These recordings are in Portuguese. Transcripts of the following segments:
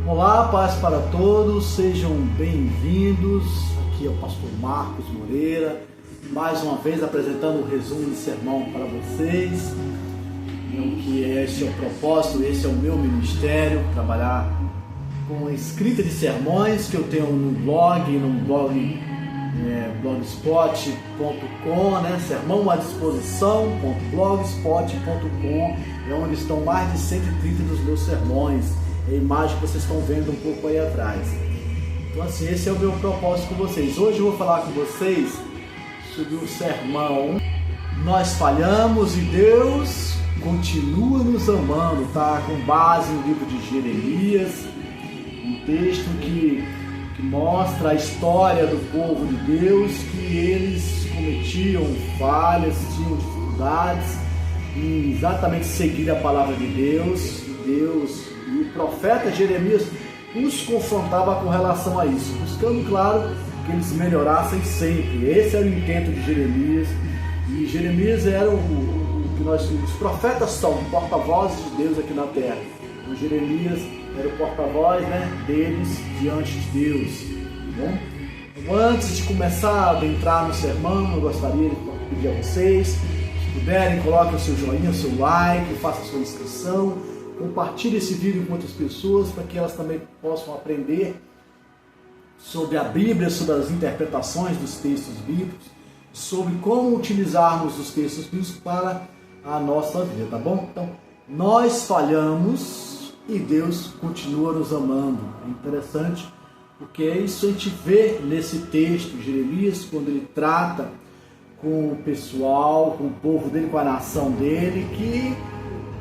Olá, paz para todos, sejam bem-vindos. Aqui é o pastor Marcos Moreira, mais uma vez apresentando o resumo de sermão para vocês. Que esse é o propósito, esse é o meu ministério, trabalhar com a escrita de sermões que eu tenho no blogspot.com, sermão à disposição.blogspot.com, é onde estão mais de 130 dos meus sermões. É a imagem que vocês estão vendo um pouco aí atrás. Então assim, esse é o meu propósito com vocês. Hoje eu vou falar com vocês sobre o sermão Nós Falhamos e Deus Continua Nos Amando, tá? Com base no livro de Jeremias, um texto que mostra a história do povo de Deus, que eles cometiam falhas, tinham dificuldades em exatamente seguir a palavra de Deus. E o profeta Jeremias os confrontava com relação a isso, buscando, claro, que eles melhorassem sempre. Esse era o intento de Jeremias. E Jeremias era o que os profetas são, porta-vozes de Deus aqui na terra. Então, Jeremias era o porta-voz, deles diante de Deus. Bom? Então, antes de começar a entrar no sermão, eu gostaria de pedir a vocês, se puderem, coloquem o seu joinha, o seu like, façam a sua inscrição, compartilhe esse vídeo com outras pessoas para que elas também possam aprender sobre a Bíblia, sobre as interpretações dos textos bíblicos, sobre como utilizarmos os textos bíblicos para a nossa vida, tá bom? Então, nós falhamos e Deus continua nos amando. É interessante porque isso a gente vê nesse texto de Jeremias, quando ele trata com o pessoal, com o povo dele, com a nação dele, que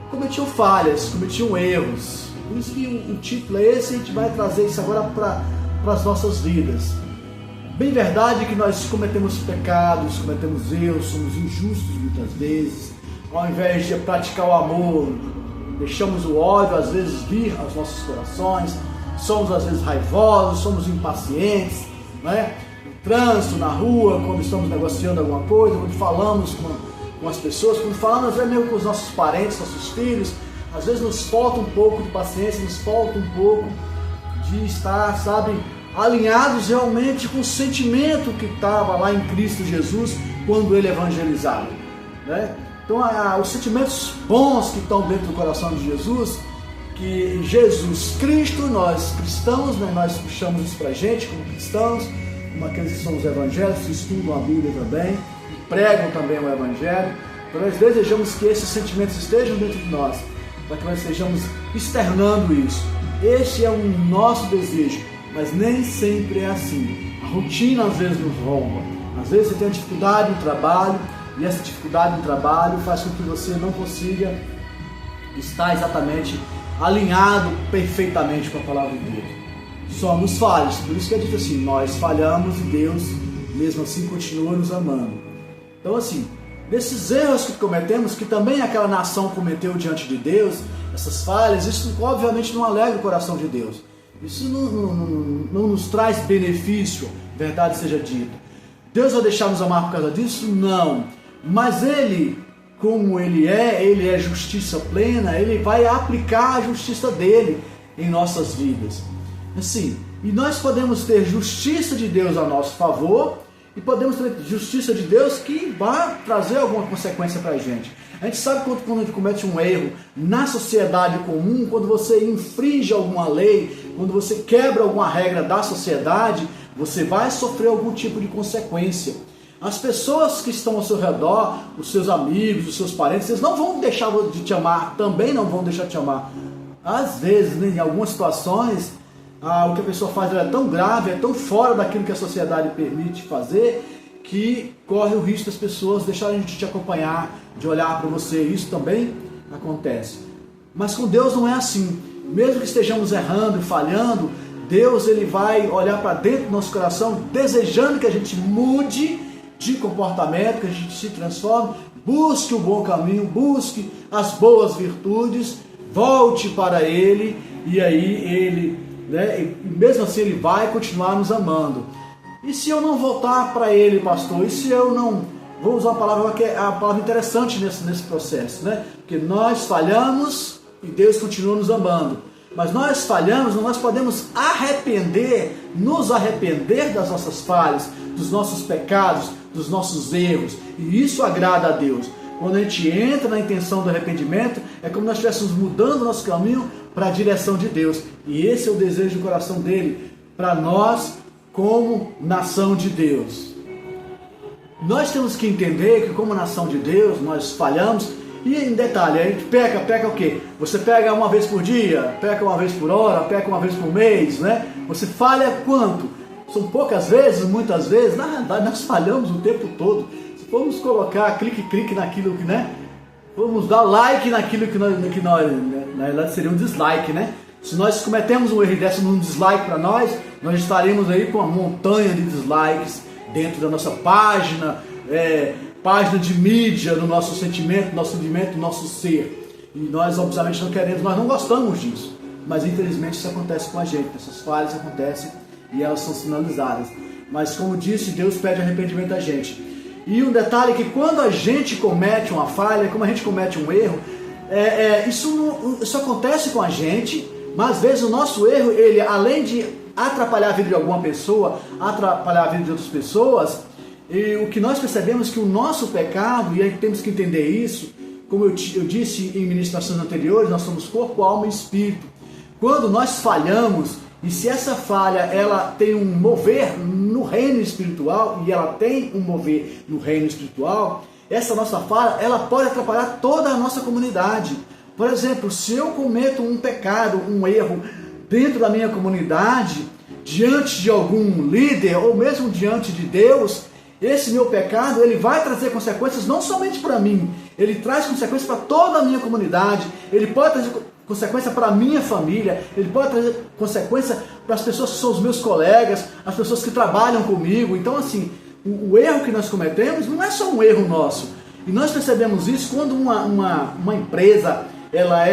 cometiam falhas, cometiam erros. Por isso que o título é esse, a gente vai trazer isso agora para as nossas vidas. Bem verdade que nós cometemos pecados, cometemos erros, somos injustos muitas vezes. Ao invés de praticar o amor, deixamos o ódio às vezes vir aos nossos corações, somos às vezes raivosos, somos impacientes, no trânsito, na rua, quando estamos negociando alguma coisa, quando falamos com as pessoas, quando falamos às vezes mesmo com os nossos parentes, nossos filhos, às vezes nos falta um pouco de paciência, nos falta um pouco de estar, alinhados realmente com o sentimento que estava lá em Cristo Jesus quando ele evangelizava, Então, os sentimentos bons que estão dentro do coração de Jesus, que Jesus Cristo, nós cristãos, nós puxamos isso para a gente como cristãos, como aqueles que são os evangélicos, que estudam a Bíblia também, pregam também o Evangelho. Então nós desejamos que esses sentimentos estejam dentro de nós, para que nós estejamos externando isso. Este é o nosso desejo, mas nem sempre é assim. A rotina às vezes nos rouba. Às vezes você tem uma dificuldade no trabalho, e essa dificuldade no trabalho faz com que você não consiga estar exatamente alinhado perfeitamente com a palavra de Deus. Somos falhos, por isso que é dito assim, nós falhamos e Deus mesmo assim continua nos amando. Então assim, desses erros que cometemos, que também aquela nação cometeu diante de Deus, essas falhas, isso obviamente não alegra o coração de Deus. Isso não nos traz benefício, verdade seja dita. Deus vai deixar nos amar por causa disso? Não. Mas Ele, como Ele é justiça plena, Ele vai aplicar a justiça dEle em nossas vidas. Assim, e nós podemos ter justiça de Deus a nosso favor, e podemos ter justiça de Deus que vai trazer alguma consequência para a gente. A gente sabe quando a gente comete um erro na sociedade comum, quando você infringe alguma lei, quando você quebra alguma regra da sociedade, você vai sofrer algum tipo de consequência. As pessoas que estão ao seu redor, os seus amigos, os seus parentes, eles não vão deixar de te amar, também não vão deixar de te amar. Às vezes, em algumas situações, o que a pessoa faz é tão grave, é tão fora daquilo que a sociedade permite fazer, que corre o risco das pessoas deixarem de te acompanhar, de olhar para você. Isso também acontece. Mas com Deus não é assim. Mesmo que estejamos errando e falhando, Deus ele vai olhar para dentro do nosso coração, desejando que a gente mude de comportamento, que a gente se transforme, busque o bom caminho, busque as boas virtudes, volte para Ele, e aí Ele, e mesmo assim Ele vai continuar nos amando. E se eu não voltar para Ele, pastor? E se eu não... Vou usar uma palavra que é a palavra interessante nesse processo, Porque nós falhamos e Deus continua nos amando. Mas nós falhamos, nós podemos nos arrepender das nossas falhas, dos nossos pecados, dos nossos erros. E isso agrada a Deus. Quando a gente entra na intenção do arrependimento, é como nós estivéssemos mudando o nosso caminho para a direção de Deus. E esse é o desejo do coração dele, para nós como nação de Deus. Nós temos que entender que como nação de Deus, nós falhamos. E em detalhe, a gente peca o quê? Você pega uma vez por dia, peca uma vez por hora, peca uma vez por mês, né? Você falha quanto? São poucas vezes, muitas vezes? Na verdade, nós falhamos o tempo todo. Se formos colocar clique naquilo que, né? Vamos dar like naquilo que nós na verdade seria um dislike, né? Se nós cometemos um erro e dessemos um dislike para nós estaremos aí com uma montanha de dislikes dentro da nossa página de mídia, no nosso sentimento, nosso ser. E nós, obviamente, não queremos, nós não gostamos disso. Mas, infelizmente, isso acontece com a gente. Essas falhas acontecem e elas são sinalizadas. Mas, como disse, Deus pede arrependimento da gente. E um detalhe é que quando a gente comete uma falha, como a gente comete um erro, isso acontece com a gente, mas às vezes o nosso erro, ele, além de atrapalhar a vida de alguma pessoa, atrapalhar a vida de outras pessoas, e o que nós percebemos é que o nosso pecado, e aí temos que entender isso, como eu disse em ministrações anteriores, nós somos corpo, alma e espírito. Quando nós falhamos, e se essa falha ela tem um mover no reino espiritual, e ela tem um mover no reino espiritual, essa nossa falha ela pode atrapalhar toda a nossa comunidade. Por exemplo, se eu cometo um pecado, um erro dentro da minha comunidade, diante de algum líder, ou mesmo diante de Deus, esse meu pecado ele vai trazer consequências não somente para mim, ele traz consequências para toda a minha comunidade, ele pode trazer consequência para a minha família, ele pode trazer consequência para as pessoas que são os meus colegas, as pessoas que trabalham comigo. Então, assim, o erro que nós cometemos não é só um erro nosso. E nós percebemos isso quando uma empresa ela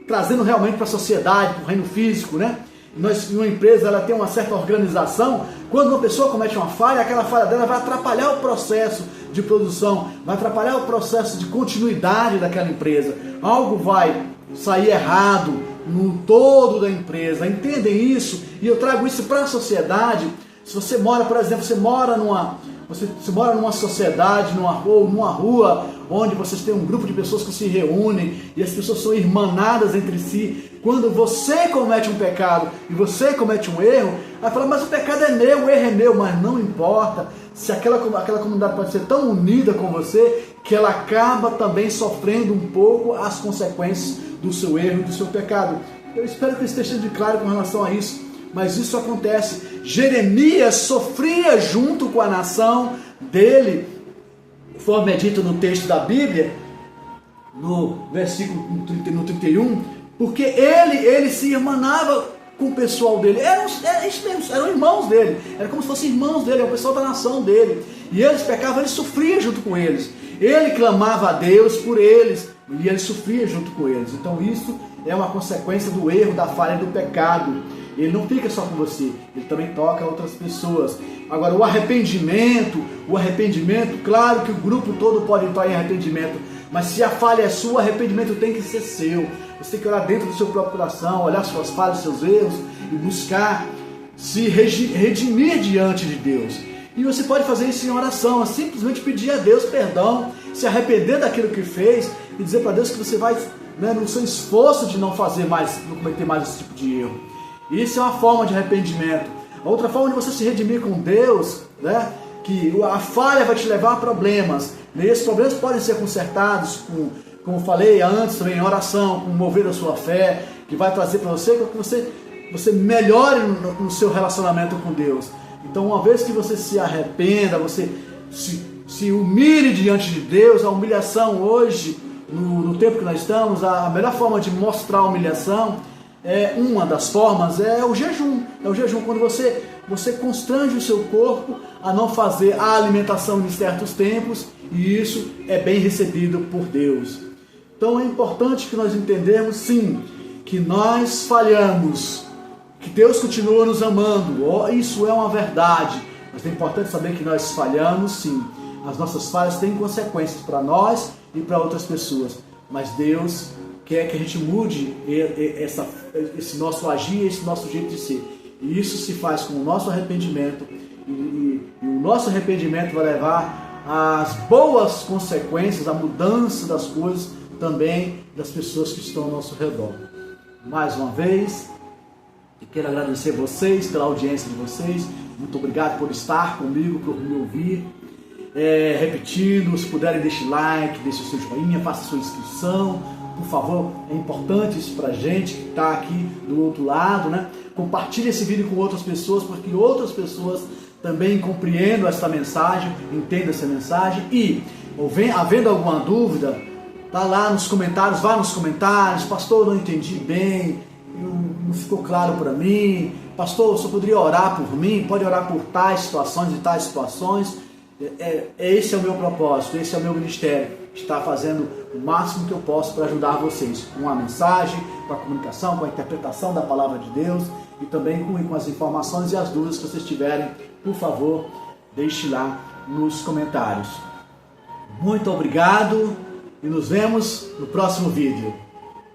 trazendo realmente para a sociedade, para o reino físico, né? Uma empresa ela tem uma certa organização. Quando uma pessoa comete uma falha, aquela falha dela vai atrapalhar o processo de produção, vai atrapalhar o processo de continuidade daquela empresa. Algo vai sair errado no todo da empresa. Entendem isso? E eu trago isso para a sociedade. Se você mora, por exemplo, você mora numa sociedade, ou numa rua, onde vocês têm um grupo de pessoas que se reúnem e as pessoas são irmanadas entre si. Quando você comete um pecado e você comete um erro, vai falar, mas o pecado é meu, o erro é meu, mas não importa. Se aquela comunidade pode ser tão unida com você que ela acaba também sofrendo um pouco as consequências do seu erro e do seu pecado. Eu espero que esteja de claro com relação a isso. Mas isso acontece. Jeremias sofria junto com a nação dele, conforme é dito no texto da Bíblia, no versículo no 31, porque ele se irmanava com o pessoal dele. Eram irmãos dele, era como se fossem irmãos dele, é o pessoal da nação dele. E eles pecavam, ele sofria junto com eles. Ele clamava a Deus por eles e ele sofria junto com eles. Então isso é uma consequência do erro, da falha, do pecado. Ele não fica só com você, ele também toca outras pessoas. Agora, o arrependimento, claro que o grupo todo pode entrar em arrependimento, mas se a falha é sua, o arrependimento tem que ser seu. Você tem que olhar dentro do seu próprio coração, olhar suas falhas, seus erros e buscar se redimir diante de Deus. E você pode fazer isso em oração, é simplesmente pedir a Deus perdão, se arrepender daquilo que fez e dizer para Deus que você vai, no seu esforço de não cometer mais esse tipo de erro. Isso é uma forma de arrependimento. A outra forma de você se redimir com Deus, que a falha vai te levar a problemas. E esses problemas podem ser consertados, como falei antes, também em oração, com o mover da sua fé, que vai trazer para você que você melhore no seu relacionamento com Deus. Então, uma vez que você se arrependa, você se humilhe diante de Deus, a humilhação hoje, no tempo que nós estamos, a melhor forma de mostrar a humilhação, uma das formas é o jejum. É o jejum quando você constrange o seu corpo a não fazer a alimentação em certos tempos, e isso é bem recebido por Deus. Então é importante que nós entendamos, sim, que nós falhamos, que Deus continua nos amando. Isso é uma verdade, mas é importante saber que nós falhamos, sim. As nossas falhas têm consequências para nós e para outras pessoas, mas Deus quer que a gente mude esse nosso agir, esse nosso jeito de ser. E isso se faz com o nosso arrependimento, e o nosso arrependimento vai levar às boas consequências, à mudança das coisas também das pessoas que estão ao nosso redor. Mais uma vez, eu quero agradecer vocês pela audiência de vocês. Muito obrigado por estar comigo, por me ouvir. Repetindo, se puderem, deixe like, deixe o seu joinha, faça a sua inscrição, por favor. É importante isso pra gente que está aqui do outro lado, né? Compartilhe esse vídeo com outras pessoas, porque outras pessoas também compreendam essa mensagem, entendam essa mensagem. E, havendo alguma dúvida, tá lá nos comentários, vá nos comentários: pastor, não entendi bem, não ficou claro para mim, pastor, você poderia orar por mim? Pode orar por tais situações e tais situações. Esse é o meu propósito, esse é o meu ministério, estar fazendo o máximo que eu posso para ajudar vocês com a mensagem, com a comunicação, com a interpretação da palavra de Deus, e também com as informações e as dúvidas que vocês tiverem. Por favor, deixe lá nos comentários. Muito obrigado e nos vemos no próximo vídeo.